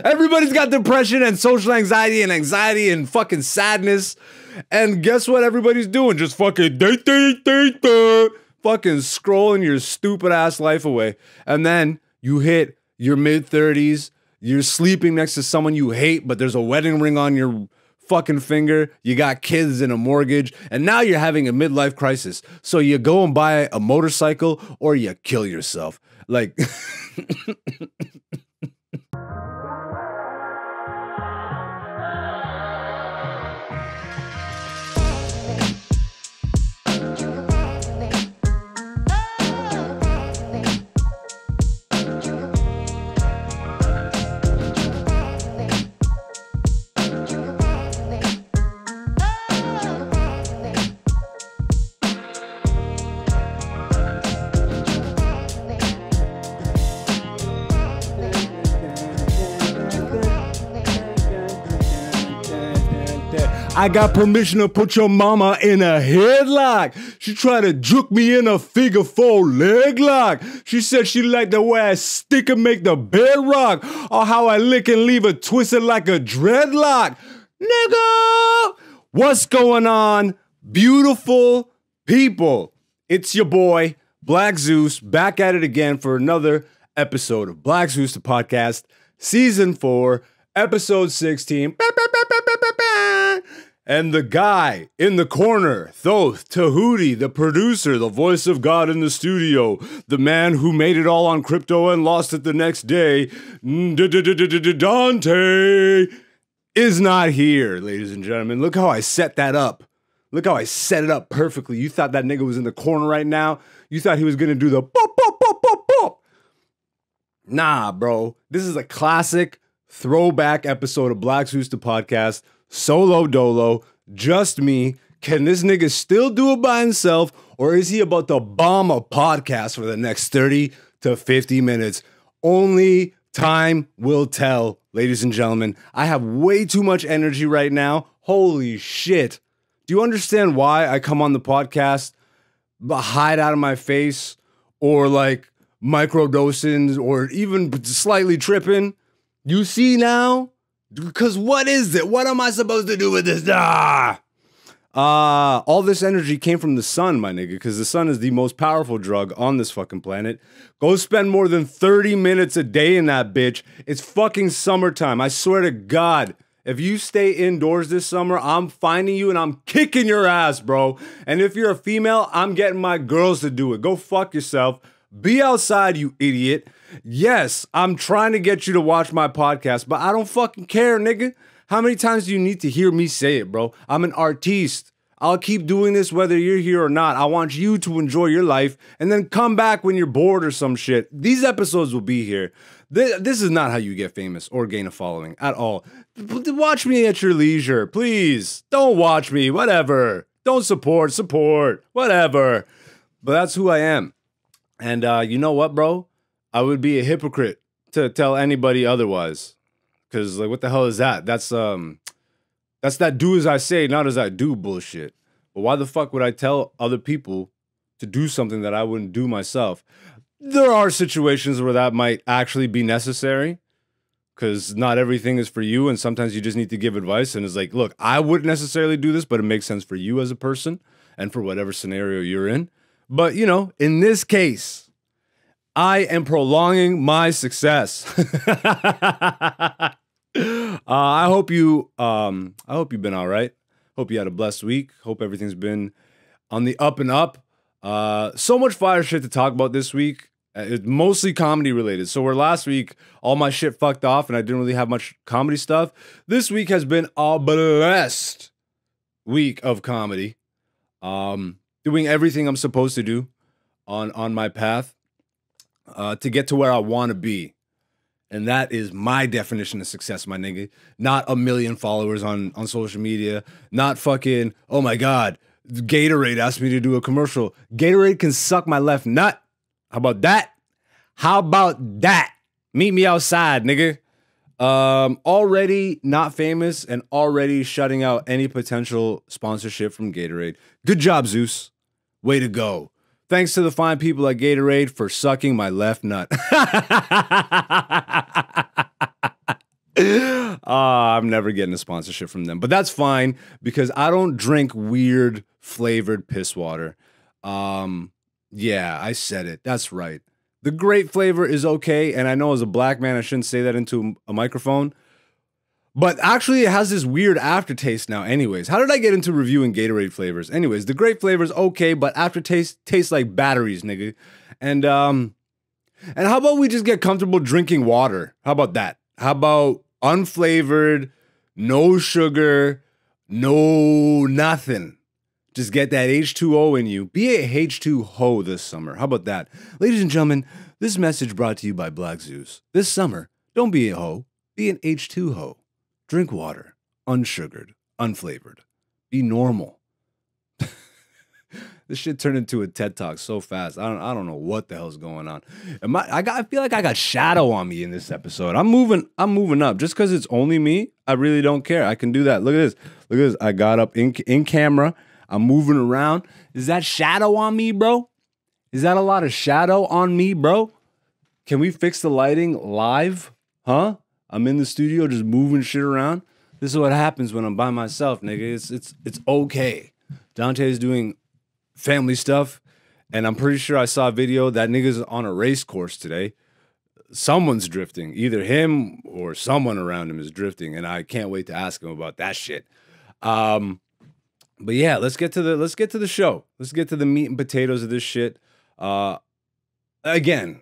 Everybody's got depression and social anxiety and fucking sadness. And guess what everybody's doing? Just fucking fucking scrolling your stupid ass life away. And then you hit your mid-30s, you're sleeping next to someone you hate, but there's a wedding ring on your fucking finger, you got kids and a mortgage, and now you're having a midlife crisis. So you go and buy a motorcycle or you kill yourself. Like... I got permission to put your mama in a headlock. She tried to juke me in a figure four leg lock. She said she liked the way I stick and make the bed rock, or how I lick and leave her twisted like a dreadlock. Nigga! What's going on, beautiful people? It's your boy, Black Zeus, back at it again for another episode of Black Zeus, the podcast, Season 4, Episode 16. And the guy in the corner, Thoth Tahuti, the producer, the voice of God in the studio, the man who made it all on crypto and lost it the next day, Dante, is not here, ladies and gentlemen. Look how I set that up. Look how I set it up perfectly. You thought that nigga was in the corner right now? You thought he was going to do the pop, pop, pop, pop, pop. Nah, bro. This is a classic throwback episode of Black Zeus, the podcast. Solo dolo, just me. Can this nigga still do it by himself, or is he about to bomb a podcast for the next 30 to 50 minutes? Only time will tell, ladies and gentlemen. I have way too much energy right now. Holy shit. Do you understand why I come on the podcast, hide out of my face, or like microdosing, or even slightly tripping? You see now? Because what is it? What am I supposed to do with this? All this energy came from the sun, my nigga, because the sun is the most powerful drug on this fucking planet. Go spend more than 30 minutes a day in that bitch. It's fucking summertime. I swear to God, if you stay indoors this summer, I'm finding you and I'm kicking your ass, bro. And if you're a female, I'm getting my girls to do it. Go fuck yourself. Be outside, you idiot. Yes, I'm trying to get you to watch my podcast, but I don't fucking care, nigga. How many times do you need to hear me say it, bro? I'm an artiste. I'll keep doing this whether you're here or not. I want you to enjoy your life and then come back when you're bored or some shit. These episodes will be here. This is not how you get famous or gain a following at all. Watch me at your leisure, please. Don't watch me, whatever. Don't support, whatever. But that's who I am. And you know what, bro? I would be a hypocrite to tell anybody otherwise. Because, like, what the hell is that? That's that do as I say, not as I do bullshit. But why the fuck would I tell other people to do something that I wouldn't do myself? There are situations where that might actually be necessary. Because not everything is for you, and sometimes you just need to give advice. And it's like, look, I wouldn't necessarily do this, but it makes sense for you as a person and for whatever scenario you're in. But, you know, in this case, I am prolonging my success. I hope you've been all right. Hope you had a blessed week. Hope everything's been on the up and up. So much fire shit to talk about this week. It's mostly comedy related. So where last week all my shit fucked off and I didn't really have much comedy stuff, this week has been a blessed week of comedy. Doing everything I'm supposed to do on my path to get to where I want to be. And that is my definition of success, my nigga. Not 1 million followers on social media. Not fucking, oh my God, Gatorade asked me to do a commercial. Gatorade can suck my left nut. How about that? How about that? Meet me outside, nigga. Already not famous and already shutting out any potential sponsorship from Gatorade. Good job, Zeus. Way to go. Thanks to the fine people at Gatorade for sucking my left nut. I'm never getting a sponsorship from them, but that's fine because I don't drink weird flavored piss water. Yeah, I said it. That's right. The grape flavor is okay, and I know as a black man I shouldn't say that into a microphone, but actually it has this weird aftertaste now. Anyways, how did I get into reviewing Gatorade flavors? Anyways, the grape flavor is okay, but aftertaste tastes like batteries, nigga. And how about we just get comfortable drinking water? How about that? How about unflavored, no sugar, no nothing? Just get that H2O in you. Be a H2-ho this summer. How about that? Ladies and gentlemen, this message brought to you by Black Zeus. This summer, don't be a ho, be an H2-ho. Drink water, unsugared, unflavored. Be normal. This shit turned into a TED Talk so fast. I don't know what the hell's going on. I feel like I got shadow on me in this episode. I'm moving up. Just because it's only me, I really don't care. I can do that. Look at this. Look at this. I got up in camera. I'm moving around. Is that shadow on me, bro? Is that a lot of shadow on me, bro? Can we fix the lighting live? Huh? I'm in the studio just moving shit around. This is what happens when I'm by myself, nigga. It's okay. Dante is doing family stuff, and I'm pretty sure I saw a video that nigga's on a race course today. Someone's drifting. Either him or someone around him is drifting, and I can't wait to ask him about that shit. But yeah, let's get to the show. Let's get to the meat and potatoes of this shit. Again,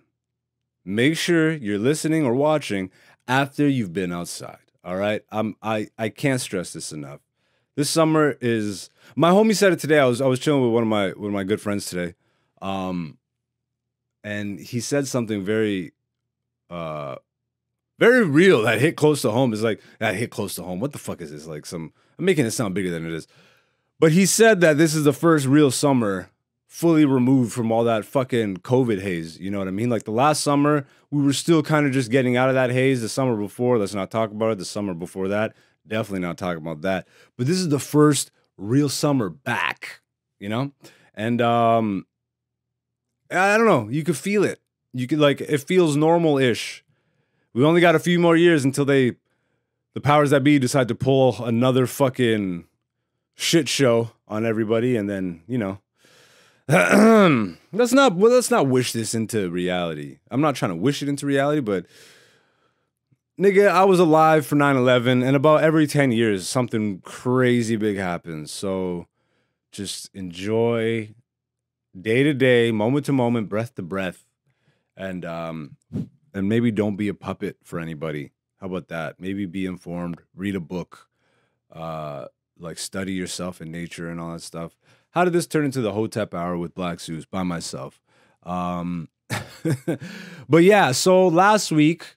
make sure you're listening or watching after you've been outside. All right? I can't stress this enough. This summer is, my homie said it today. I was chilling with one of my good friends today. And he said something very real that hit close to home. It's like, that hit close to home. What the fuck is this? Like I'm making it sound bigger than it is. But he said that this is the first real summer fully removed from all that fucking COVID haze. You know what I mean? Like the last summer, we were still kind of just getting out of that haze. The summer before, let's not talk about it. The summer before that, definitely not talking about that. But this is the first real summer back, you know? And I don't know. You could feel it. You could, like, it feels normal-ish. We only got a few more years until the powers that be decide to pull another fucking shit show on everybody, and then, you know, let's not wish this into reality. I'm not trying to wish it into reality, but nigga, I was alive for 9/11, and about every 10 years, something crazy big happens. So just enjoy day to day, moment to moment, breath to breath, and maybe don't be a puppet for anybody. How about that? Maybe be informed, read a book, like study yourself in nature and all that stuff. How did this turn into the Hotep Hour with Black Zeus by myself? But yeah, so last week,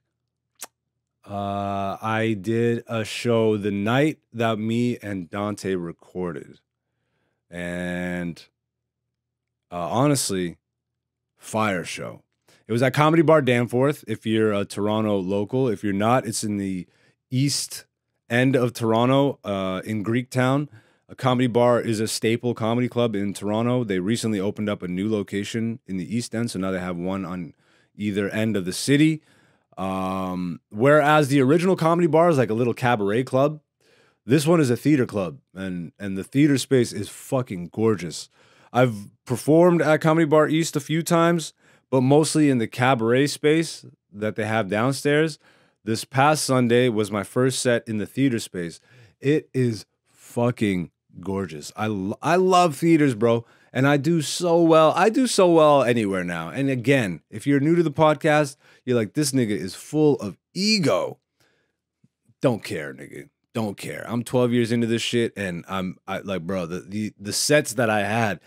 I did a show the night that me and Dante recorded. And honestly, fire show. It was at Comedy Bar Danforth, if you're a Toronto local. If you're not, it's in the east end of Toronto, in Greektown. A Comedy Bar is a staple comedy club in Toronto. They recently opened up a new location in the East End, so now they have one on either end of the city. Whereas the original Comedy Bar is like a little cabaret club, this one is a theater club, and the theater space is fucking gorgeous. I've performed at Comedy Bar East a few times, but mostly in the cabaret space that they have downstairs. This past Sunday was my first set in the theater space. It is fucking gorgeous. I love theaters, bro. And I do so well. I do so well anywhere now. And again, if you're new to the podcast, you're like, this nigga is full of ego. Don't care, nigga. Don't care. I'm 12 years into this shit, and I like, bro, the sets that I had.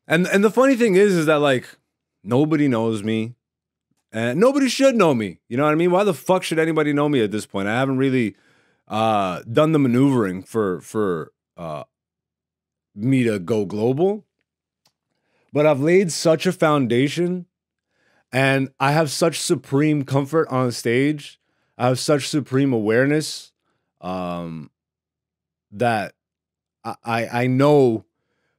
And the funny thing is that, like, nobody knows me. And nobody should know me. You know what I mean? Why the fuck should anybody know me at this point? I haven't really done the maneuvering for me to go global. But I've laid such a foundation, and I have such supreme comfort on stage. I have such supreme awareness that I know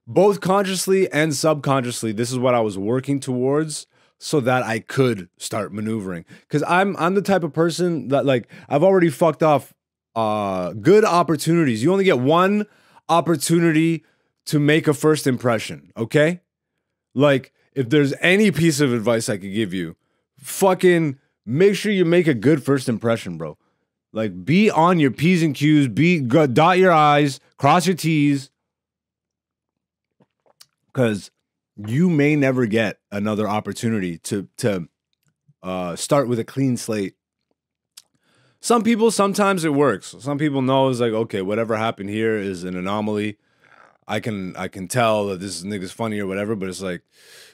both consciously and subconsciously this is what I was working towards. so that I could start maneuvering. Because I'm the type of person that, like, I've already fucked off good opportunities. You only get one opportunity to make a first impression, okay? Like, if there's any piece of advice I could give you, fucking make sure you make a good first impression, bro. Like, be on your P's and Q's, dot your I's, cross your T's, because you may never get another opportunity to start with a clean slate. Some people, sometimes it works. Some people know it's like, okay, whatever happened here is an anomaly. I can tell that this nigga's funny or whatever, but it's like,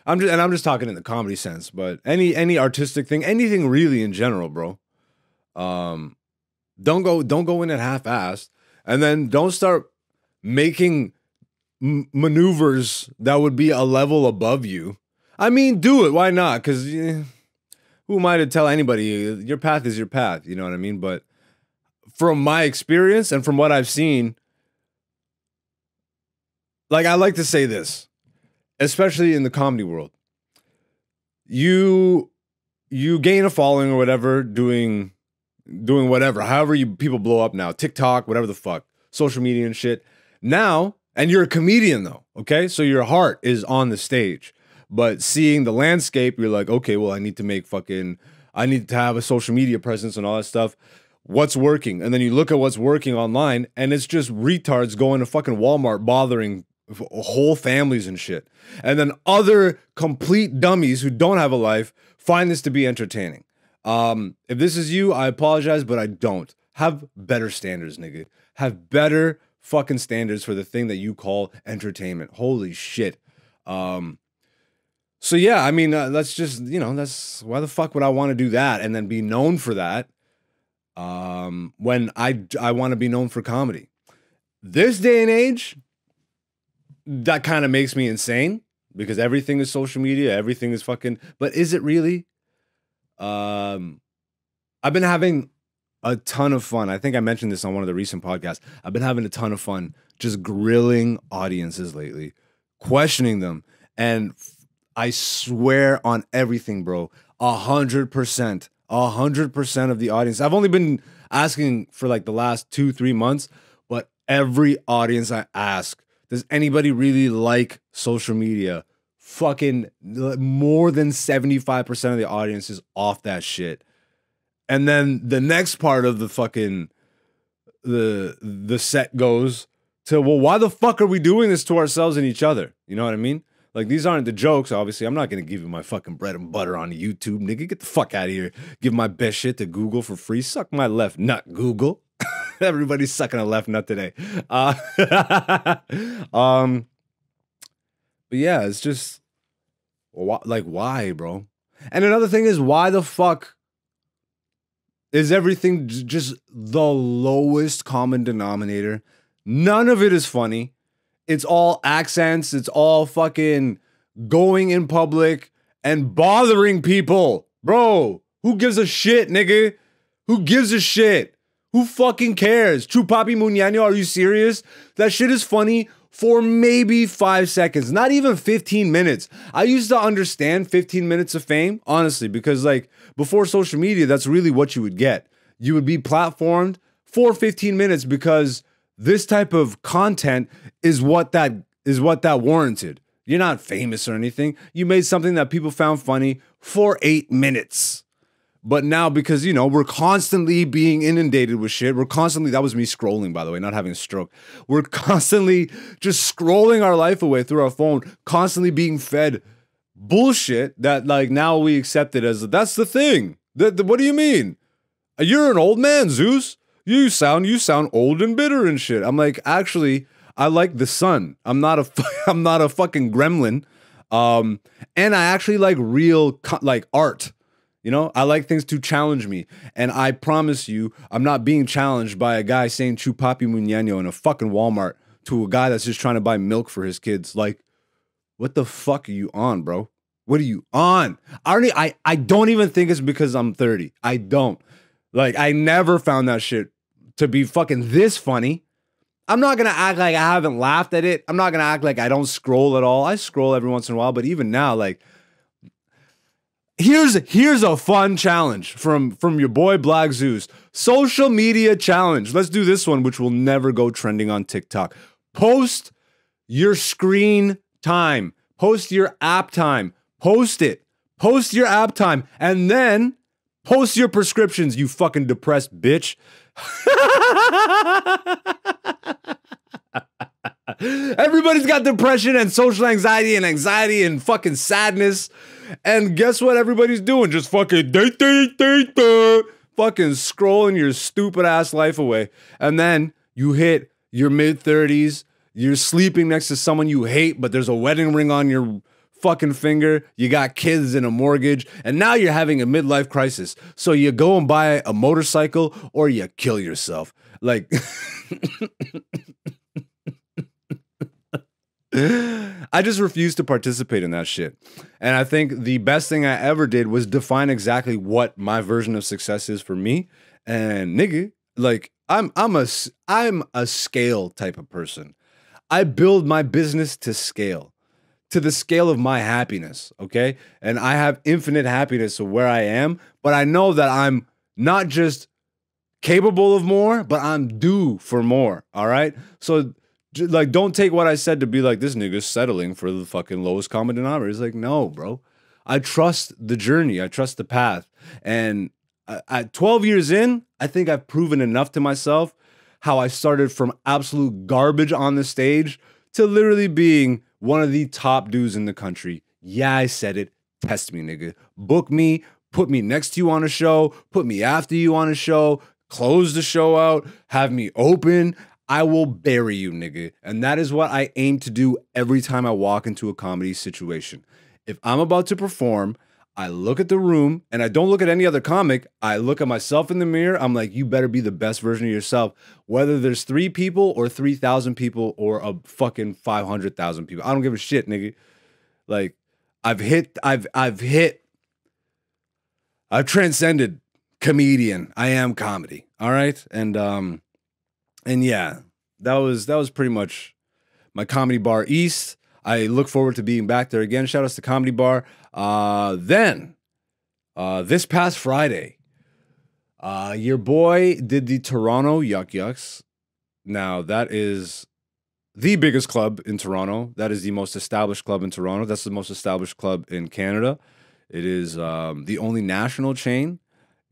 I'm just talking in the comedy sense, but any artistic thing, anything really in general, bro. Don't go in at half-assed, and then don't start making maneuvers that would be a level above you. I mean, do it. Why not? Because who am I to tell anybody? Your path is your path. You know what I mean? But from my experience and from what I've seen, like, I like to say this, especially in the comedy world. You gain a following or whatever, doing whatever, however people blow up now, TikTok, whatever the fuck, social media and shit. Now, and you're a comedian though, okay? So your heart is on the stage. But seeing the landscape, you're like, okay, well, I need to have a social media presence and all that stuff. What's working? And then you look at what's working online, and it's just retards going to fucking Walmart bothering whole families and shit. And then other complete dummies who don't have a life find this to be entertaining. If this is you, I apologize, but I don't. Have better standards, nigga. Have better fucking standards for the thing that you call entertainment. Holy shit. So yeah, I mean, that's just, that's, why the fuck would I want to do that and then be known for that when I want to be known for comedy? This day and age, that kind of makes me insane because everything is social media, everything is fucking, but is it really? I've been having a ton of fun. I think I mentioned this on one of the recent podcasts. I've been having a ton of fun just grilling audiences lately, questioning them, and I swear on everything, bro, 100%, 100% of the audience. I've only been asking for like the last 2-3 months, but every audience I ask, does anybody really like social media? Fucking more than 75% of the audience is off that shit. And then the next part of the fucking the set goes to, well, why the fuck are we doing this to ourselves and each other? You know what I mean? Like, these aren't the jokes, obviously. I'm not going to give you my fucking bread and butter on YouTube, nigga. Get the fuck out of here. Give my best shit to Google for free. Suck my left nut, Google. Everybody's sucking a left nut today. But yeah, it's just, like, why, bro? And another thing is, why the fuck is everything just the lowest common denominator? None of it is funny. It's all accents. It's all fucking going in public and bothering people. Bro, who gives a shit, nigga? Who gives a shit? Who fucking cares? Chupapi Muñeño, are you serious? That shit is funny for maybe 5 seconds, not even 15 minutes. I used to understand 15 minutes of fame, honestly, because like before social media, that's really what you would get. You would be platformed for 15 minutes because this type of content is what that warranted. You're not famous or anything. You made something that people found funny for 8 minutes. But now, because, we're constantly being inundated with shit. That was me scrolling, by the way, not having a stroke. We're constantly just scrolling our life away through our phone, constantly being fed bullshit that, like, now we accept it as, that's the thing. What do you mean? You're an old man, Zeus. You sound old and bitter and shit. I'm like, actually, I like the sun. I'm not a fucking gremlin. And I actually like real, like, art. I like things to challenge me. And I promise you, I'm not being challenged by a guy saying Chupapi Muñeño in a fucking Walmart to a guy that's just trying to buy milk for his kids. Like, what the fuck are you on, bro? What are you on? I don't even think it's because I'm 30. I don't. Like, I never found that shit to be fucking this funny. I'm not gonna act like I haven't laughed at it. I'm not gonna act like I don't scroll at all. I scroll every once in a while, but even now, like, Here's a fun challenge from your boy Black Zeus. Social media challenge. Let's do this one, which will never go trending on TikTok. Post your screen time. Post your app time. Post it. Post your app time. And then post your prescriptions, you fucking depressed bitch. Everybody's got depression and social anxiety and fucking sadness. And guess what everybody's doing? Just fucking fucking scrolling your stupid ass life away. And then you hit your mid-30s. You're sleeping next to someone you hate, but there's a wedding ring on your fucking finger. You got kids and a mortgage, and now you're having a midlife crisis. So you go and buy a motorcycle or you kill yourself. Like, I just refuse to participate in that shit. And I think the best thing I ever did was define exactly what my version of success is for me. And nigga, like I'm a scale type of person. I build my business to scale, to the scale of my happiness, okay? And I have infinite happiness of where I am, but I know that I'm not just capable of more, but I'm due for more, all right? So, like, don't take what I said to be like, this nigga's settling for the fucking lowest common denominator. It's like, no, bro. I trust the journey. I trust the path. And at 12 years in, I think I've proven enough to myself how I started from absolute garbage on the stage to literally being one of the top dudes in the country. Yeah, I said it. Test me, nigga. Book me. Put me next to you on a show. Put me after you on a show. Close the show out. Have me open. I will bury you, nigga. And that is what I aim to do every time I walk into a comedy situation. If I'm about to perform, I look at the room and I don't look at any other comic. I look at myself in the mirror. I'm like, you better be the best version of yourself. Whether there's 3 people or 3,000 people or a fucking 500,000 people. I don't give a shit, nigga. Like, I've transcended comedian. I am comedy. All right. And yeah, that was pretty much my Comedy Bar East. I look forward to being back there again. Shout outs to Comedy Bar. Then, this past Friday, your boy did the Toronto Yuck Yucks. Now, that is the biggest club in Toronto. That is the most established club in Toronto. That's the most established club in Canada. It is the only national chain.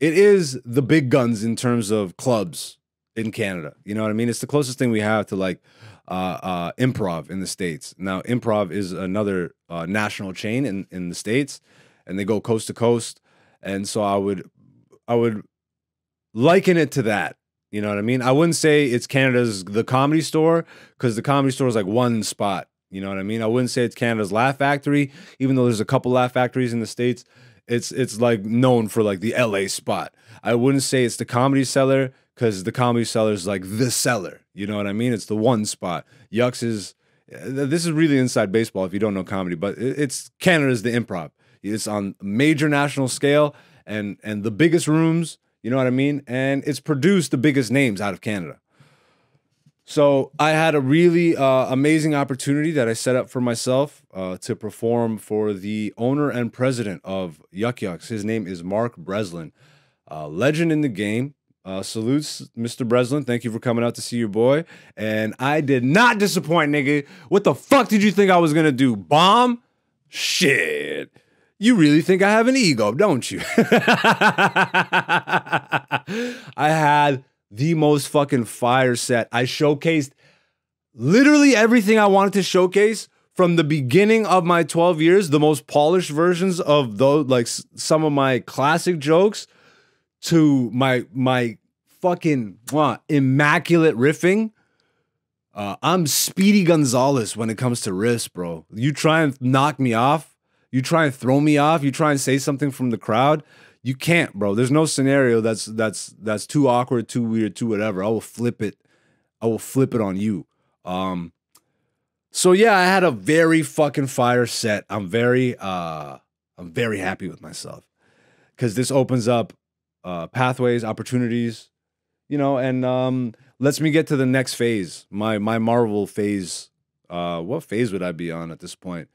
It is the big guns in terms of clubs in Canada. You know what I mean? It's the closest thing we have to like Improv in the States. Now, Improv is another national chain in the States, and they go coast to coast. And so I would liken it to that. You know what I mean? I wouldn't say it's Canada's The Comedy Store, because the Comedy Store is like one spot. You know what I mean? I wouldn't say it's Canada's Laugh Factory, even though there's a couple Laugh Factories in the States. It's like known for like the LA spot. I wouldn't say it's the Comedy Cellar, because the Comedy Cellar is like the cellar. You know what I mean? It's the one spot. Yucks is, this is really inside baseball if you don't know comedy, but it's Canada's the Improv. It's on a major national scale and the biggest rooms, you know what I mean? And it's produced the biggest names out of Canada. So I had a really amazing opportunity that I set up for myself to perform for the owner and president of Yuck Yucks. His name is Mark Breslin, legend in the game. Salutes, Mr. Breslin. Thank you for coming out to see your boy. And I did not disappoint, nigga. What the fuck did you think I was gonna do? Bomb? Shit. You really think I have an ego, don't you? I had the most fucking fire set. I showcased literally everything I wanted to showcase from the beginning of my 12 years, the most polished versions of those, like some of my classic jokes, to my fucking immaculate riffing. I'm Speedy Gonzalez when it comes to riffs, bro. You try and knock me off, you try and throw me off, you try and say something from the crowd, you can't, bro. There's no scenario that's too awkward, too weird, too whatever. I will flip it on you. So yeah, I had a very fucking fire set. I'm very happy with myself, because this opens up pathways, opportunities, you know, and lets me get to the next phase, my Marvel phase. What phase would I be on at this point?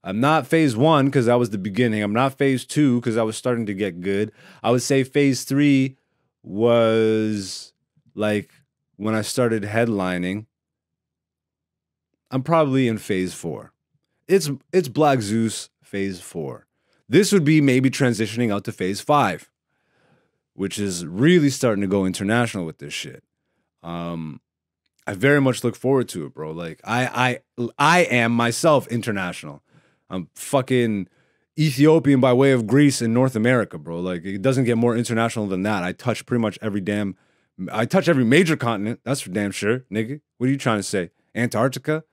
I'm not phase 1 because that was the beginning. I'm not phase 2 because I was starting to get good. I would say phase 3 was like when I started headlining. I'm probably in phase 4. It's Black Zeus phase 4. This would be maybe transitioning out to phase 5, which is really starting to go international with this shit. I very much look forward to it, bro. Like I am myself international. I'm fucking Ethiopian by way of Greece in North America, bro. Like it doesn't get more international than that. I touch pretty much I touch every major continent. That's for damn sure, nigga. What are you trying to say? Antarctica?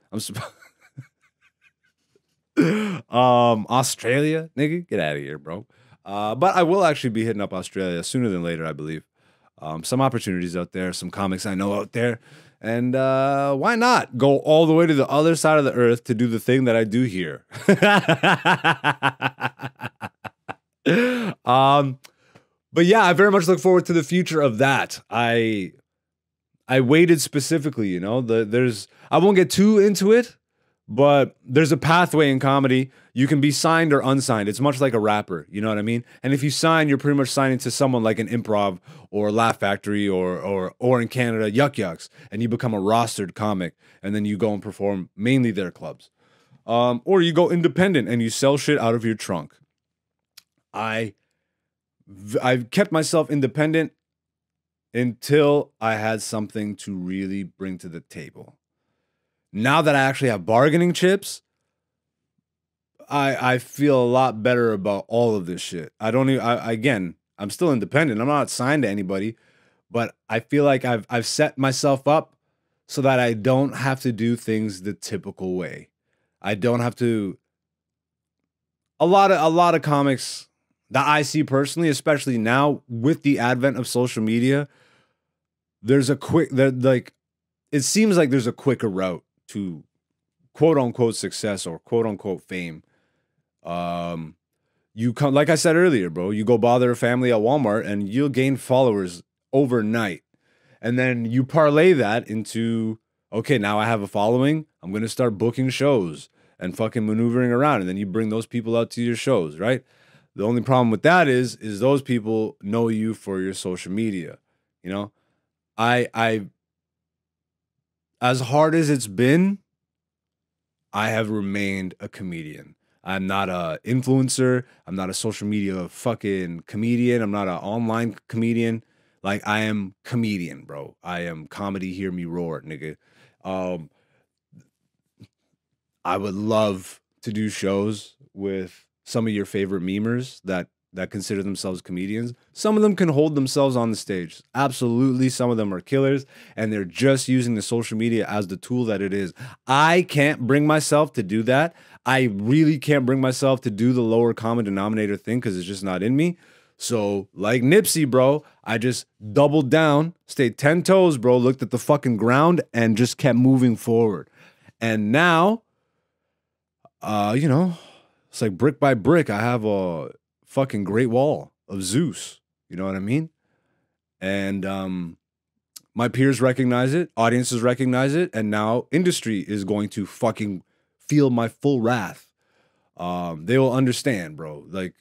Australia, nigga, get out of here, bro. But I will actually be hitting up Australia sooner than later, I believe. Some opportunities out there, some comics I know out there, and why not go all the way to the other side of the earth to do the thing that I do here? But yeah, I very much look forward to the future of that. I waited specifically, you know. I won't get too into it. But there's a pathway in comedy. You can be signed or unsigned. It's much like a rapper, you know what I mean? And if you sign, you're pretty much signing to someone like an Improv or Laugh Factory or in Canada, Yuck Yucks, and you become a rostered comic, and then you go and perform mainly their clubs. Or you go independent and you sell shit out of your trunk. I've kept myself independent until I had something to really bring to the table. Now that I actually have bargaining chips, I feel a lot better about all of this shit. Again, I'm still independent. I'm not signed to anybody, but I feel like I've set myself up so that I don't have to do things the typical way. I don't have to. A lot of comics that I see personally, especially now with the advent of social media, it seems like there's a quicker route to quote unquote success or quote unquote fame. You come, like I said earlier, bro, you go bother a family at Walmart and you'll gain followers overnight. And then you parlay that into, okay, now I have a following. I'm going to start booking shows and fucking maneuvering around. And then you bring those people out to your shows, right? The only problem with that is those people know you for your social media. You know, I as hard as it's been, I have remained a comedian. I'm not a influencer. I'm not a social media fucking comedian. I'm not an online comedian. Like, I am comedian, bro. I am comedy, hear me roar, nigga. I would love to do shows with some of your favorite memers that consider themselves comedians. Some of them can hold themselves on the stage. Absolutely, some of them are killers, and they're just using the social media as the tool that it is. I can't bring myself to do that. I really can't bring myself to do the lower common denominator thing because it's just not in me. So, like Nipsey, bro, I just doubled down, stayed 10 toes, bro, looked at the fucking ground, and just kept moving forward. And now, you know, it's like brick by brick, I have a fucking great wall of Zeus. You know what I mean? And my peers recognize it, audiences recognize it, and now industry is going to fucking feel my full wrath. They will understand, bro. Like,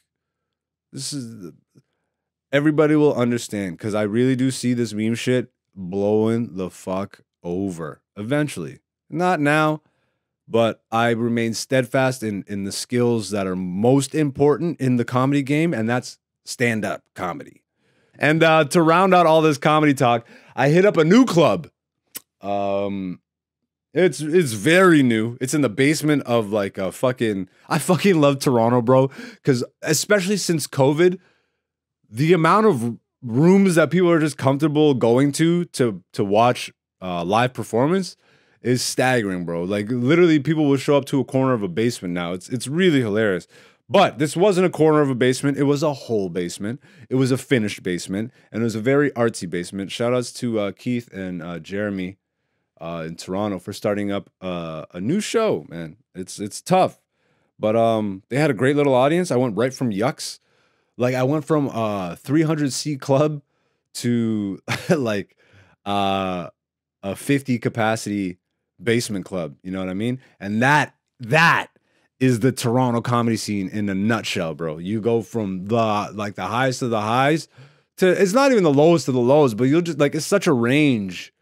everybody will understand, because I really do see this meme shit blowing the fuck over eventually. Not now, but I remain steadfast in the skills that are most important in the comedy game, and that's stand-up comedy. And to round out all this comedy talk, I hit up a new club. It's very new. It's in the basement of like a fucking... I fucking love Toronto, bro, because especially since COVID, the amount of rooms that people are just comfortable going to watch live performance is staggering, bro. Like, literally, people will show up to a corner of a basement now. It's really hilarious. But this wasn't a corner of a basement. It was a whole basement. It was a finished basement, and it was a very artsy basement. Shout outs to Keith and Jeremy in Toronto for starting up a new show, man. It's tough, but they had a great little audience. I went right from Yucks. Like, I went from 300-seat club to like a 50 capacity basement club. You know what I mean? And that is the Toronto comedy scene in a nutshell, bro. You go from the highest of the highs to, it's not even the lowest of the lows, but you'll just like, it's such a range.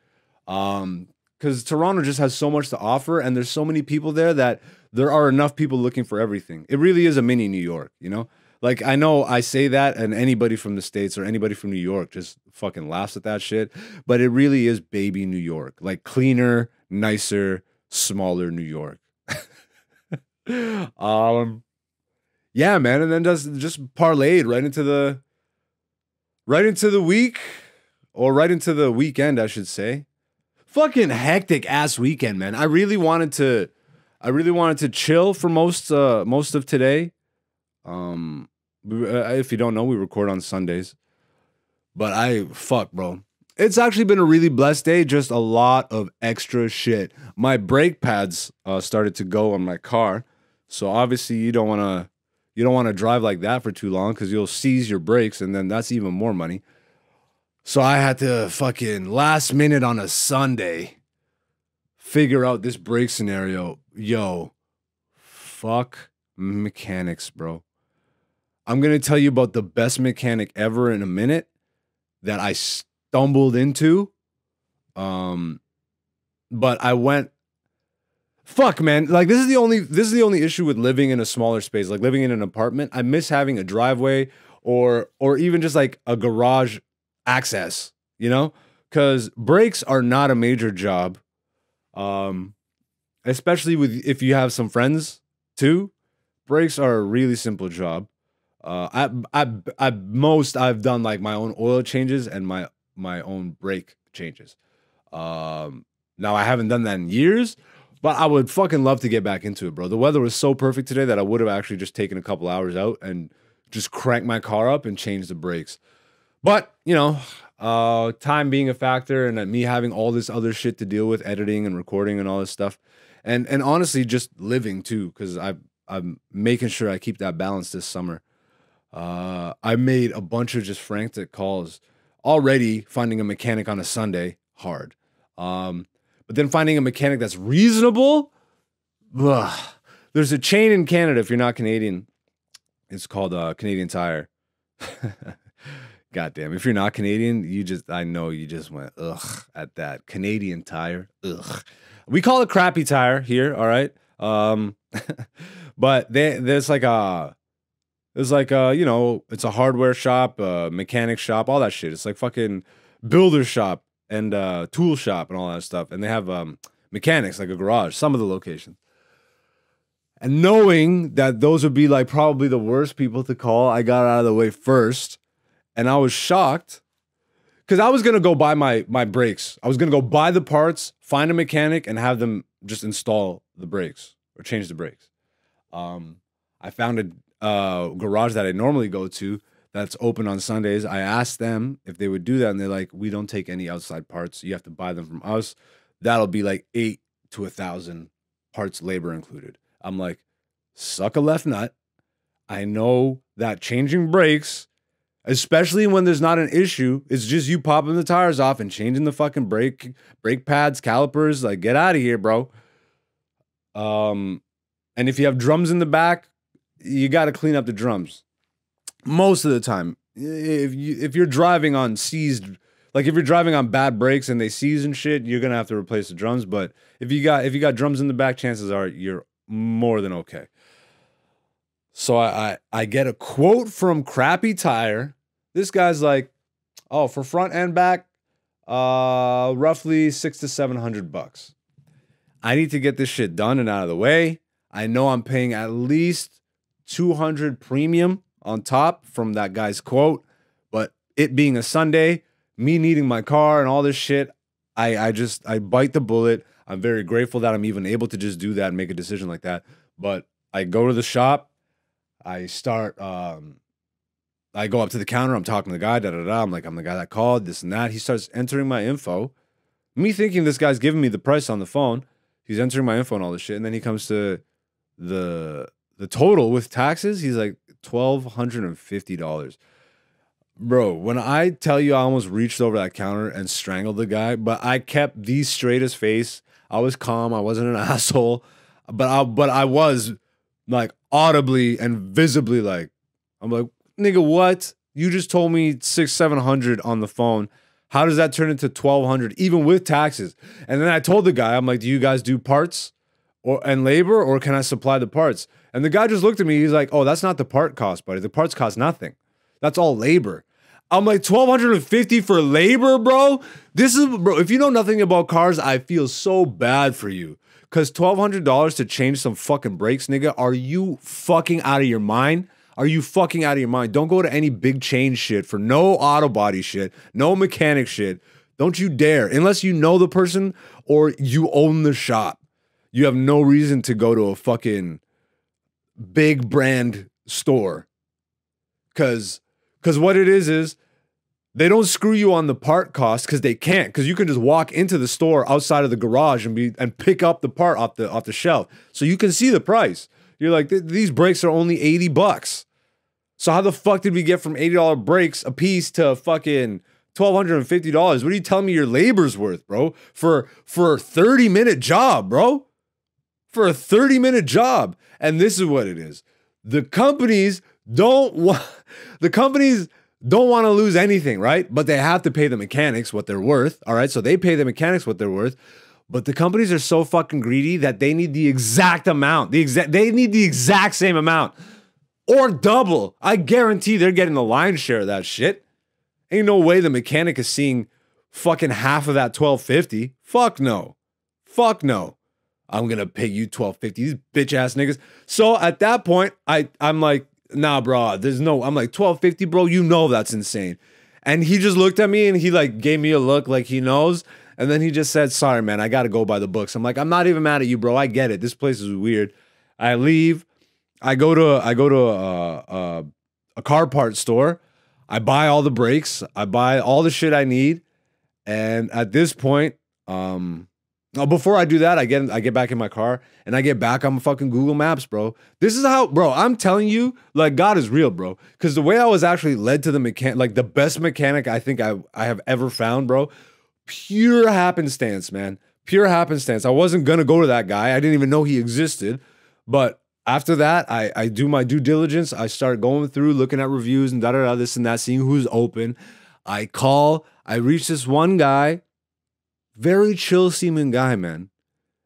Because Toronto just has so much to offer, and there's so many people there that there are enough people looking for everything. It really is a mini New York, you know? Like, I know I say that, and anybody from the States or anybody from New York just fucking laughs at that shit, but it really is baby New York. Like, cleaner, nicer, smaller New York. Yeah, man, and then just parlayed right into the week, or right into the weekend, I should say. Fucking hectic ass weekend, man. I really wanted to chill for most of today. If you don't know, we record on Sundays, but fuck, bro. It's actually been a really blessed day. Just a lot of extra shit. My brake pads started to go on my car, so obviously you don't want to drive like that for too long because you'll seize your brakes, and then that's even more money. So I had to fucking last minute on a Sunday figure out this brake scenario. Yo, fuck mechanics, bro. I'm going to tell you about the best mechanic ever in a minute that I stumbled into. But I went, fuck, man. Like, this is the only issue with living in a smaller space, like living in an apartment. I miss having a driveway or even just like a garage access, you know? Because brakes are not a major job. Especially if you have some friends too. Brakes are a really simple job. I've done like my own oil changes and my own brake changes. Now I haven't done that in years, but I would fucking love to get back into it, bro. The weather was so perfect today that I would have actually just taken a couple hours out and just cranked my car up and changed the brakes. But, you know, time being a factor and me having all this other shit to deal with, editing and recording and all this stuff. And honestly, just living too, because I'm making sure I keep that balance this summer. I made a bunch of just frantic calls. Already finding a mechanic on a Sunday, hard. But then finding a mechanic that's reasonable, ugh. There's a chain in Canada, if you're not Canadian, it's called Canadian Tire. Goddamn, if you're not Canadian, I know you just went, ugh, at that. Canadian Tire, ugh. We call it Crappy Tire here, all right? But there's like a, you know, it's a hardware shop, mechanic shop, all that shit. It's like fucking builder shop and tool shop and all that stuff. And they have mechanics, like a garage, some of the locations. And knowing that those would be like probably the worst people to call, I got out of the way first. And I was shocked because I was going to go buy my brakes. I was going to go buy the parts, find a mechanic, and have them just install the brakes or change the brakes. I found a garage that I normally go to that's open on Sundays. I asked them if they would do that, and they're like, we don't take any outside parts. You have to buy them from us. That'll be like 8 to 1,000 parts, labor included. I'm like, suck a left nut. I know that changing brakes, especially when there's not an issue, it's just you popping the tires off and changing the fucking brake pads, calipers. Like, get out of here, bro. And if you have drums in the back, you got to clean up the drums. Most of the time, if you're driving on seized, like if you're driving on bad brakes and they seize and shit, you're gonna have to replace the drums. But if you got drums in the back, chances are you're more than okay. So I get a quote from Crappy Tire. This guy's like, oh, for front and back, roughly $600 to $700. I need to get this shit done and out of the way. I know I'm paying at least $200 premium on top from that guy's quote, but it being a Sunday, me needing my car and all this shit, I bite the bullet. I'm very grateful that I'm even able to just do that and make a decision like that. But I go to the shop, I go up to the counter, I'm talking to the guy, I'm like, I'm the guy that called, this and that. He starts entering my info. Me thinking this guy's giving me the price on the phone. He's entering my info and all this shit, and then he comes to the total with taxes. He's like $1,250. Bro, when I tell you I almost reached over that counter and strangled the guy, but I kept the straightest face. I was calm. I wasn't an asshole, but I was like audibly and visibly like, I'm like, nigga, what? You just told me 600-700 on the phone. How does that turn into 1,200 even with taxes? And then I told the guy, I'm like, do you guys do parts and labor, or can I supply the parts? And the guy just looked at me. He's like, oh, that's not the part cost, buddy. The parts cost nothing. That's all labor. I'm like, 1,250 for labor, bro? This is, bro, if you know nothing about cars, I feel so bad for you. Because $1,200 to change some fucking brakes, nigga, are you fucking out of your mind? Are you fucking out of your mind? Don't go to any big chain shit for no auto body shit, no mechanic shit. Don't you dare. Unless you know the person or you own the shop. You have no reason to go to a fucking big brand store. Because what it is they don't screw you on the part cost because they can't. Because you can just walk into the store outside of the garage and pick up the part off the shelf. So you can see the price. You're like, these brakes are only $80. So how the fuck did we get from $80 brakes a piece to fucking $1,250? What are you telling me your labor's worth, bro? For a 30-minute job, bro? For a 30-minute job. And this is what it is. The companies don't want to lose anything, right? But they have to pay the mechanics what they're worth, all right? So they pay the mechanics what they're worth. But the companies are so fucking greedy that they need the exact amount. They need the exact same amount. Or double. I guarantee they're getting the lion's share of that shit. Ain't no way the mechanic is seeing fucking half of that $1,250. Fuck no. Fuck no. I'm gonna pay you $1,250. These bitch ass niggas. So at that point, I'm like, nah, bro, there's no, I'm like, $1,250, bro, you know that's insane. And he just looked at me and he like gave me a look like he knows. And then he just said, sorry, man, I gotta go by the books. I'm like, I'm not even mad at you, bro. I get it. This place is weird. I leave. I go to a car part store. I buy all the brakes. I buy all the shit I need. And at this point, before I do that, I get back in my car and I get back on fucking Google Maps, bro. This is how, bro, I'm telling you, like, God is real, bro. Because the way I was actually led to the mechanic, like the best mechanic I think I have ever found, bro. Pure happenstance, man. Pure happenstance. I wasn't gonna go to that guy. I didn't even know he existed. But after that, I do my due diligence. I start going through, looking at reviews and da-da-da, this and that, seeing who's open. I call. I reach this one guy. Very chill seeming guy, man.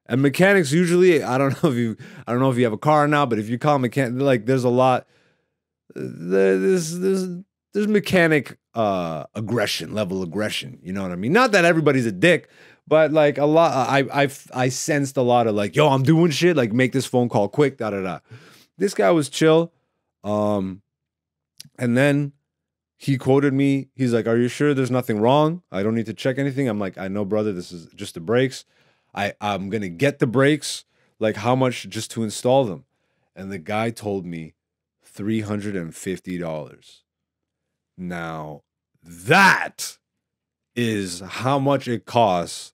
And mechanics usually, I don't know if you have a car now, but if you call a mechanic, like there's a lot. There's mechanic level aggression. You know what I mean? Not that everybody's a dick, but like a lot. I sensed a lot of like, yo, I'm doing shit. Like make this phone call quick. Da da da. This guy was chill. And then he quoted me. He's like, "Are you sure there's nothing wrong? I don't need to check anything." I'm like, "I know, brother. This is just the brakes. I'm gonna get the brakes. Like, how much just to install them?" And the guy told me $350. Now, that is how much it costs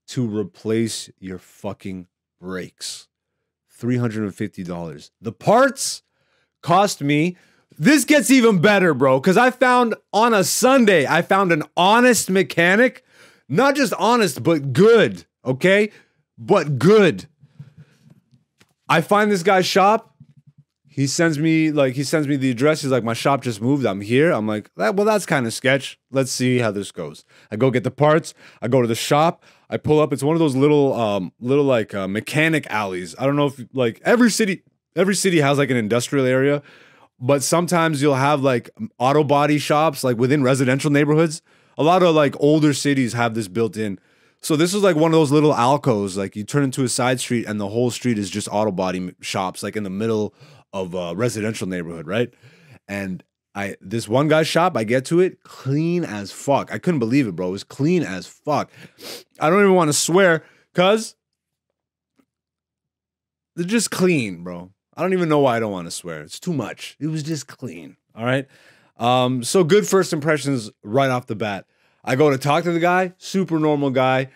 to replace your fucking brakes. $350. The parts cost me. This gets even better, bro, because I found on a Sunday, I found an honest mechanic. Not just honest, but good, okay? But good. I find this guy's shop. He sends me the address. He's like, my shop just moved. I'm here. I'm like, well, that's kind of sketch. Let's see how this goes. I go get the parts. I go to the shop. I pull up. It's one of those little mechanic alleys. I don't know if like every city has like an industrial area, but sometimes you'll have like auto body shops like within residential neighborhoods. A lot of like older cities have this built in. So this is like one of those little alcoves. Like you turn into a side street and the whole street is just auto body shops, like in the middle of a residential neighborhood, right? And this one guy's shop, I get to it, clean as fuck. I couldn't believe it, bro. It was clean as fuck. I don't even want to swear, cuz they're just clean, bro. I don't even know why I don't want to swear. It's too much. It was just clean, all right? So good first impressions right off the bat. I go to talk to the guy, super normal guy.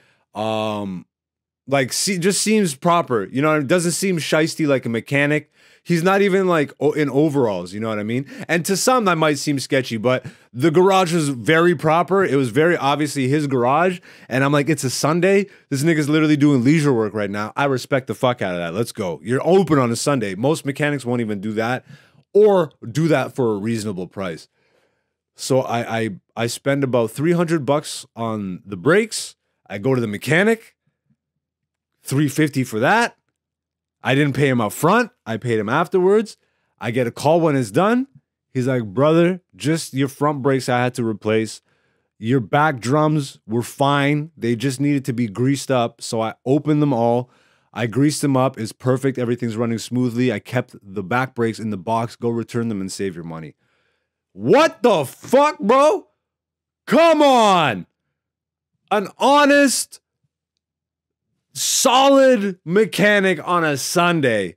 Just seems proper. You know, it doesn't seem shisty like a mechanic. He's not even like in overalls, you know what I mean? And to some that might seem sketchy, but the garage was very proper. It was very obviously his garage. And I'm like, it's a Sunday. This nigga's literally doing leisure work right now. I respect the fuck out of that. Let's go. You're open on a Sunday. Most mechanics won't even do that or do that for a reasonable price. So I spend about $300 on the brakes. I go to the mechanic, $350 for that. I didn't pay him up front. I paid him afterwards. I get a call when it's done. He's like, brother, just your front brakes I had to replace. Your back drums were fine. They just needed to be greased up. So I opened them all. I greased them up. It's perfect. Everything's running smoothly. I kept the back brakes in the box. Go return them and save your money. What the fuck, bro? Come on. An honest, solid mechanic on a Sunday.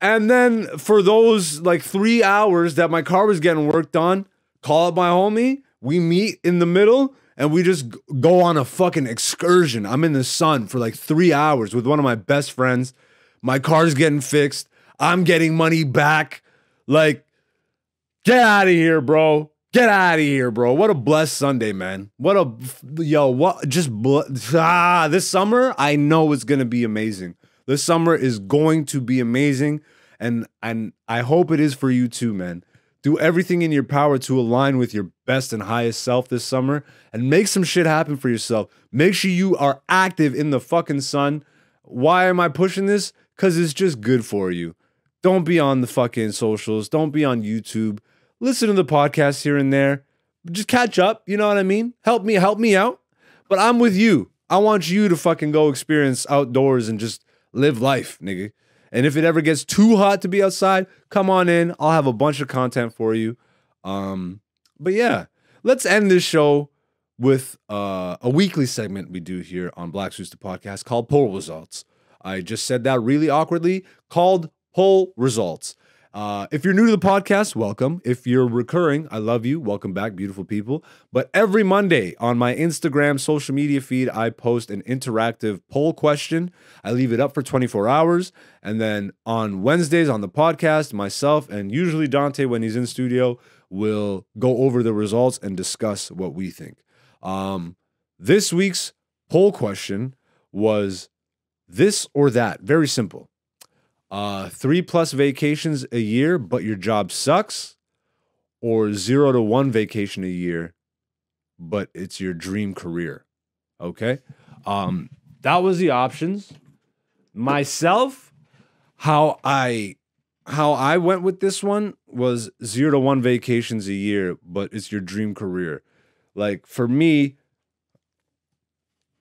And then for those like 3 hours that my car was getting worked on, call up my homie, we meet in the middle and we just go on a fucking excursion. I'm in the sun for like 3 hours with one of my best friends. My car's getting fixed. I'm getting money back. Like, get out of here, bro. Get out of here, bro. What a blessed Sunday, man. This summer, I know it's going to be amazing. This summer is going to be amazing, and I hope it is for you too, man. Do everything in your power to align with your best and highest self this summer and make some shit happen for yourself. Make sure you are active in the fucking sun. Why am I pushing this? Because it's just good for you. Don't be on the fucking socials. Don't be on YouTube. Listen to the podcast here and there. Just catch up. You know what I mean? Help me out. But I'm with you. I want you to fucking go experience outdoors and just live life, nigga. And if it ever gets too hot to be outside, come on in. I'll have a bunch of content for you. But yeah, let's end this show with a weekly segment we do here on Black Zeus the podcast called Poll Results. I just said that really awkwardly, called Poll Results. If you're new to the podcast, welcome. If you're recurring, I love you. Welcome back, beautiful people. But every Monday on my Instagram social media feed, I post an interactive poll question. I leave it up for 24 hours. And then on Wednesdays on the podcast, myself and usually Dante, when he's in studio, will go over the results and discuss what we think. This week's poll question was this or that. Very simple. 3+ vacations a year, but your job sucks, or 0 to 1 vacation a year, but it's your dream career. Okay. That was the options. Myself, how I went with this one was 0 to 1 vacations a year, but it's your dream career. Like for me,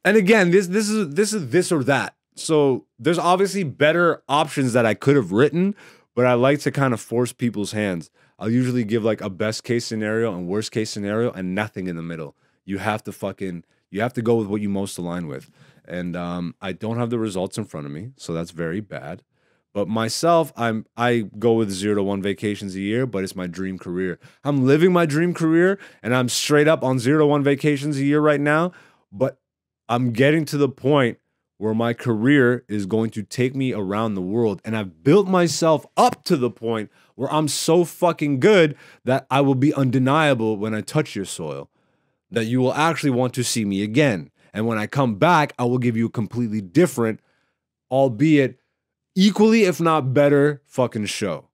and again, this is this or that. So there's obviously better options that I could have written, but I like to kind of force people's hands. I'll usually give like a best case scenario and worst case scenario and nothing in the middle. You have to go with what you most align with. And I don't have the results in front of me, so that's very bad. But myself, I go with 0 to 1 vacations a year, but it's my dream career. I'm living my dream career and I'm straight up on 0 to 1 vacations a year right now, but I'm getting to the point where my career is going to take me around the world. And I've built myself up to the point where I'm so fucking good that I will be undeniable when I touch your soil, that you will actually want to see me again. And when I come back, I will give you a completely different, albeit equally, if not better, fucking show.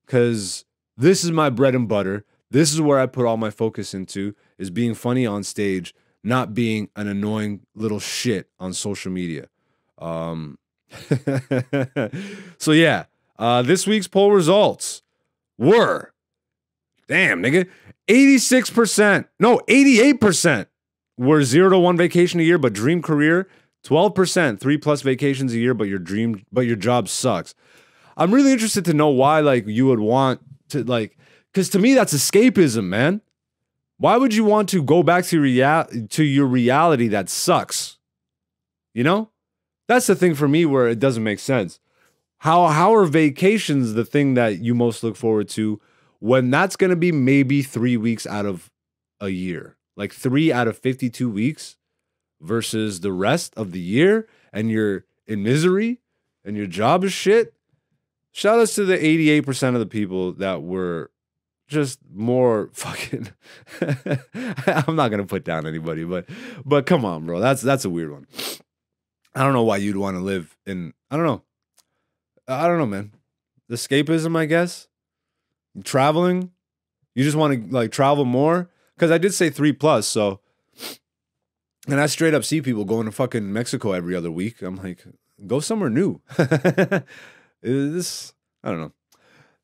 Because this is my bread and butter. This is where I put all my focus into, is being funny on stage, not being an annoying little shit on social media. So yeah, this week's poll results were, damn nigga, 88% were 0 to 1 vacation a year, but dream career. 12%, 3+ vacations a year, but your job sucks. I'm really interested to know why, like, you would want to, like, because to me that's escapism, man. Why would you want to go back to your reality that sucks? You know? That's the thing for me where it doesn't make sense. How are vacations the thing that you most look forward to when that's going to be maybe 3 weeks out of a year? Like 3 out of 52 weeks versus the rest of the year, and you're in misery and your job is shit? Shout outs to the 88% of the people that were just more fucking. I'm not gonna put down anybody, but come on, bro. That's a weird one. I don't know why you'd want to live in. I don't know, man. Escapism, I guess. Traveling. You just want to like travel more because I did say 3+. So, and I straight up see people going to fucking Mexico every other week. I'm like, go somewhere new. This, I don't know.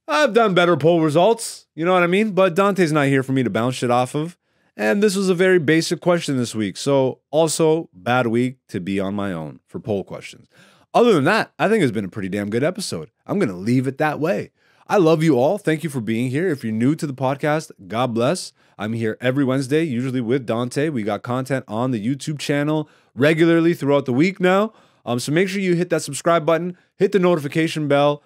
I've done better poll results, you know what I mean? But Dante's not here for me to bounce shit off of. And this was a very basic question this week. So also, bad week to be on my own for poll questions. Other than that, I think it's been a pretty damn good episode. I'm going to leave it that way. I love you all. Thank you for being here. If you're new to the podcast, God bless. I'm here every Wednesday, usually with Dante. We got content on the YouTube channel regularly throughout the week now. So make sure you hit that subscribe button, hit the notification bell.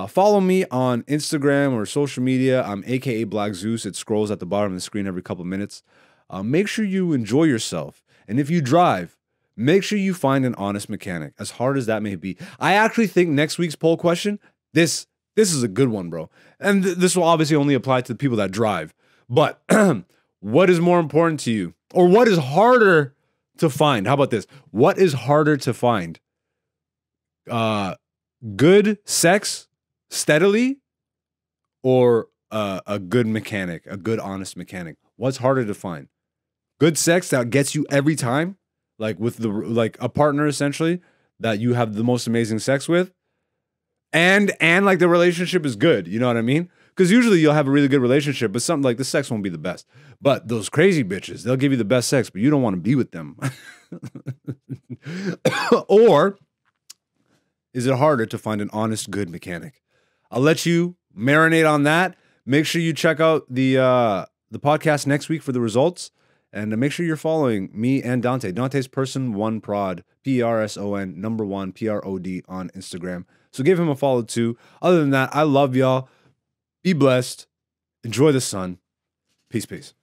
Follow me on Instagram or social media. I'm aka Black Zeus. It scrolls at the bottom of the screen every couple minutes. Make sure you enjoy yourself. And if you drive, make sure you find an honest mechanic, as hard as that may be. I actually think next week's poll question, this is a good one, bro. And this will obviously only apply to the people that drive. But what is more important to you? Or what is harder to find? How about this? What is harder to find? Good sex steadily or a good mechanic, a good honest mechanic? What's harder to find? Good sex that gets you every time, like with a partner essentially that you have the most amazing sex with, and like the relationship is good, you know what I mean? Because usually you'll have a really good relationship, but something like the sex won't be the best. But those crazy bitches, they'll give you the best sex, but you don't want to be with them. Or is it harder to find an honest, good mechanic? I'll let you marinate on that. Make sure you check out the podcast next week for the results. And make sure you're following me and Dante. Dante's Person1Prod, PERSON, number 1, PROD on Instagram. So give him a follow too. Other than that, I love y'all. Be blessed. Enjoy the sun. Peace, peace.